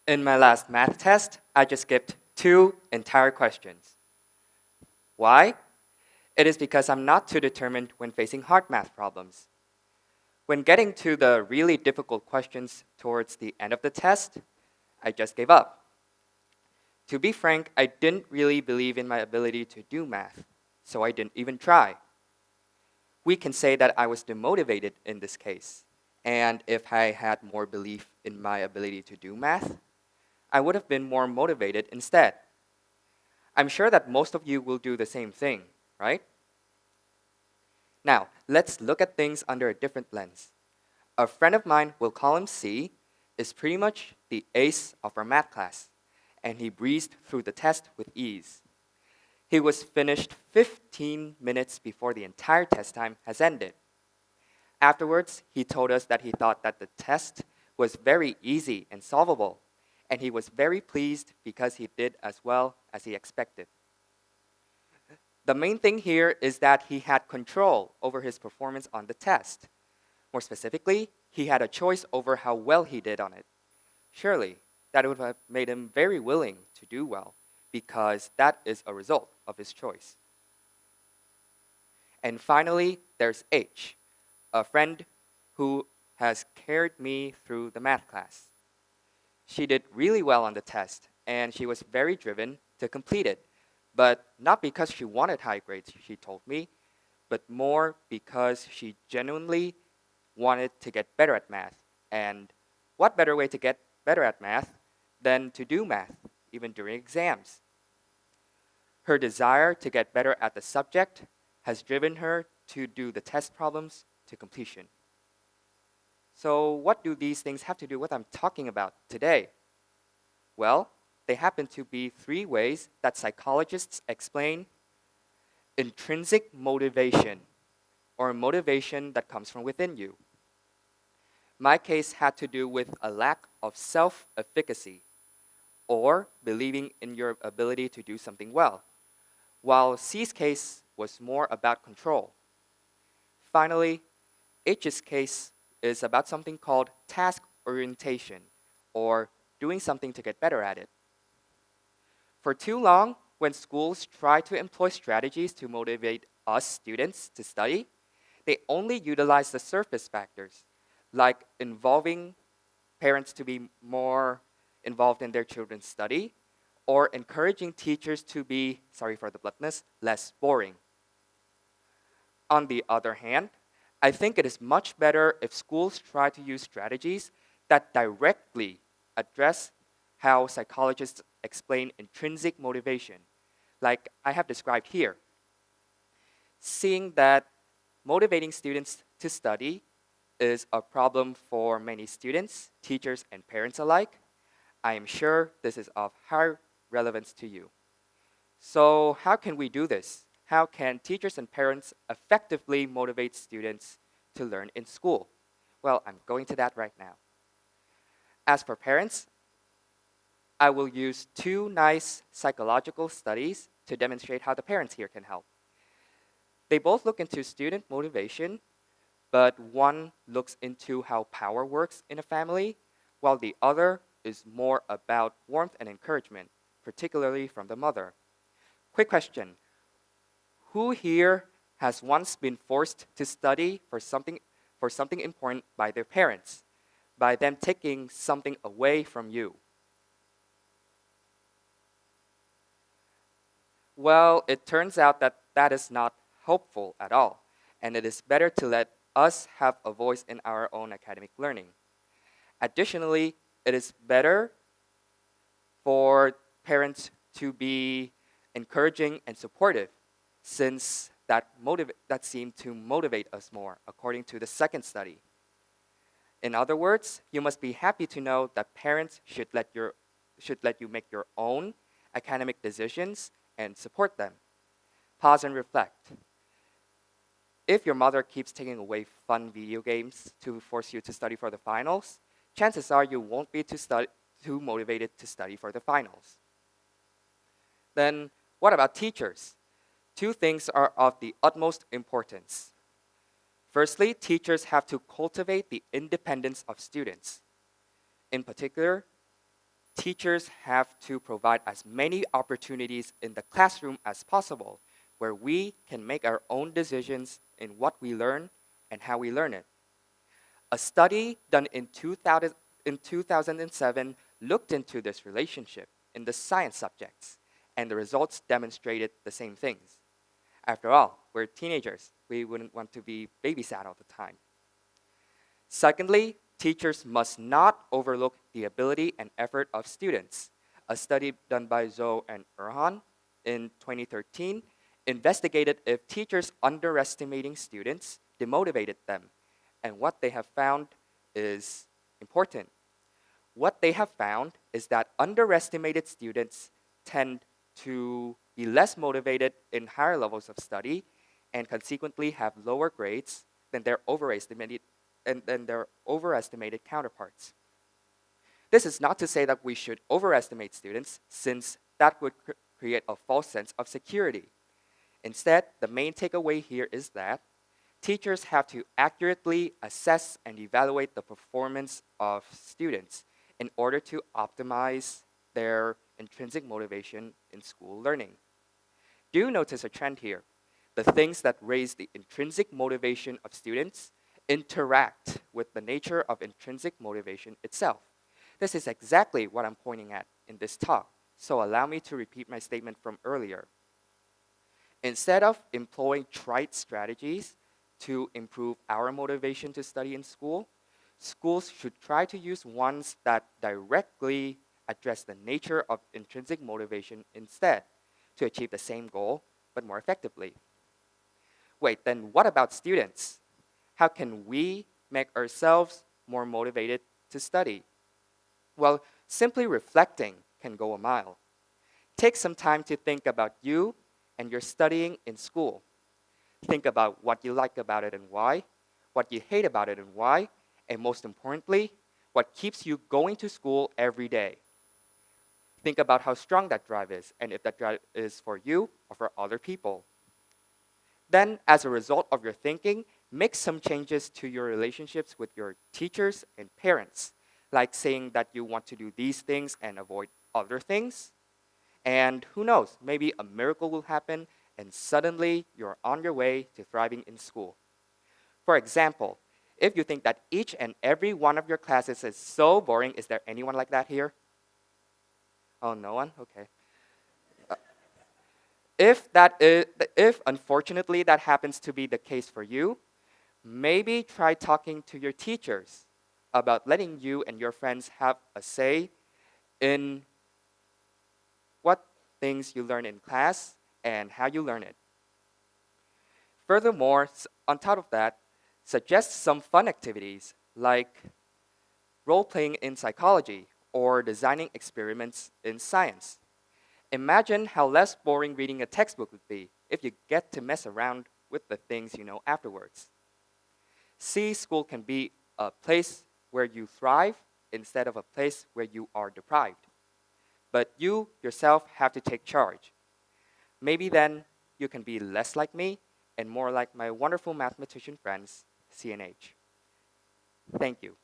In my last math test, I just skipped 2 entire questions. Why? It is because I'm not too determined when facing hard math problems. When getting to the really difficult questions towards the end of the test, I just gave up. To be frank, I didn't really believe in my ability to do math, so I didn't even try. We can say that I was demotivated in this case, and if I had more belief in my ability to do math, I would have been more motivated instead. I'm sure that most of you will do the same thing, right? Now, let's look at things under a different lens. A friend of mine, we'll call him C, is pretty much the ace of our math class, and he breezed through the test with ease. He was finished 15 minutes before the entire test time has ended. Afterwards, he told us that he thought that the test was very easy and solvable, and he was very pleased because he did as well as he expected. The main thing here is that he had control over his performance on the test. More specifically, he had a choice over how well he did on it. Surely, that would have made him very willing to do well, because that is a result of his choice. And finally, there's H, a friend who has carried me through the math class. She did really well on the test, and she was very driven to complete it, but not because she wanted high grades, she told me, but more because she genuinely wanted to get better at math. And what better way to get better at math than to do math, even during exams? Her desire to get better at the subject has driven her to do the test problems to completion. So what do these things have to do with what I'm talking about today? Well, they happen to be 3 ways that psychologists explain intrinsic motivation, or motivation that comes from within you. My case had to do with a lack of self-efficacy, or believing in your ability to do something well, while C's case was more about control. Finally, H's case is about something called task orientation, or doing something to get better at it. For too long, when schools try to employ strategies to motivate us students to study, they only utilize the surface factors, like involving parents to be more involved in their children's study, or encouraging teachers to be, sorry for the bluntness, less boring. On the other hand, I think it is much better if schools try to use strategies that directly address how psychologists explain intrinsic motivation, like I have described here. Seeing that motivating students to study is a problem for many students, teachers, and parents alike, I am sure this is of high relevance to you. So how can we do this? How can teachers and parents effectively motivate students to learn in school? Well, I'm going to that right now. As for parents, I will use 2 nice psychological studies to demonstrate how the parents here can help. They both look into student motivation, but one looks into how power works in a family, while the other is more about warmth and encouragement, particularly from the mother. Quick question. Who here has once been forced to study for something important by their parents, by them taking something away from you? Well, it turns out that that is not helpful at all, and it is better to let us have a voice in our own academic learning. Additionally, it is better for parents to be encouraging and supportive, since that seemed to motivate us more, according to the second study. In other words, you must be happy to know that parents should let you make your own academic decisions and support them. Pause and reflect. If your mother keeps taking away fun video games to force you to study for the finals, chances are you won't be too motivated to study for the finals. Then what about teachers? 2 things are of the utmost importance. Firstly, teachers have to cultivate the independence of students. In particular, teachers have to provide as many opportunities in the classroom as possible where we can make our own decisions in what we learn and how we learn it. A study done in 2007 looked into this relationship in the science subjects, and the results demonstrated the same things. After all, we're teenagers. We wouldn't want to be babysat all the time. Secondly, teachers must not overlook the ability and effort of students. A study done by Zhou and Erhan in 2013 investigated if teachers underestimating students demotivated them, and what they have found is important. What they have found is that underestimated students tend to be less motivated in higher levels of study and consequently have lower grades than their overestimated counterparts. This is not to say that we should overestimate students, since that would create a false sense of security. Instead, the main takeaway here is that teachers have to accurately assess and evaluate the performance of students in order to optimize their intrinsic motivation in school learning. Do you notice a trend here? The things that raise the intrinsic motivation of students interact with the nature of intrinsic motivation itself. This is exactly what I'm pointing at in this talk, so allow me to repeat my statement from earlier. Instead of employing trite strategies to improve our motivation to study in school, schools should try to use ones that directly address the nature of intrinsic motivation instead, to achieve the same goal, but more effectively. Wait, then what about students? How can we make ourselves more motivated to study? Well, simply reflecting can go a mile. Take some time to think about you and your studying in school. Think about what you like about it and why, what you hate about it and why, and most importantly, what keeps you going to school every day. Think about how strong that drive is, and if that drive is for you or for other people. Then, as a result of your thinking, make some changes to your relationships with your teachers and parents, like saying that you want to do these things and avoid other things. And who knows, maybe a miracle will happen and suddenly you're on your way to thriving in school. For example, if you think that each and every one of your classes is so boring, is there anyone like that here? Oh, no one? Okay. If unfortunately that happens to be the case for you, maybe try talking to your teachers about letting you and your friends have a say in what things you learn in class and how you learn it. Furthermore, on top of that, suggest some fun activities like role-playing in psychology or designing experiments in science. Imagine how less boring reading a textbook would be if you get to mess around with the things you know afterwards. See, school can be a place where you thrive instead of a place where you are deprived. But you yourself have to take charge. Maybe then you can be less like me and more like my wonderful mathematician friends, CNH. Thank you.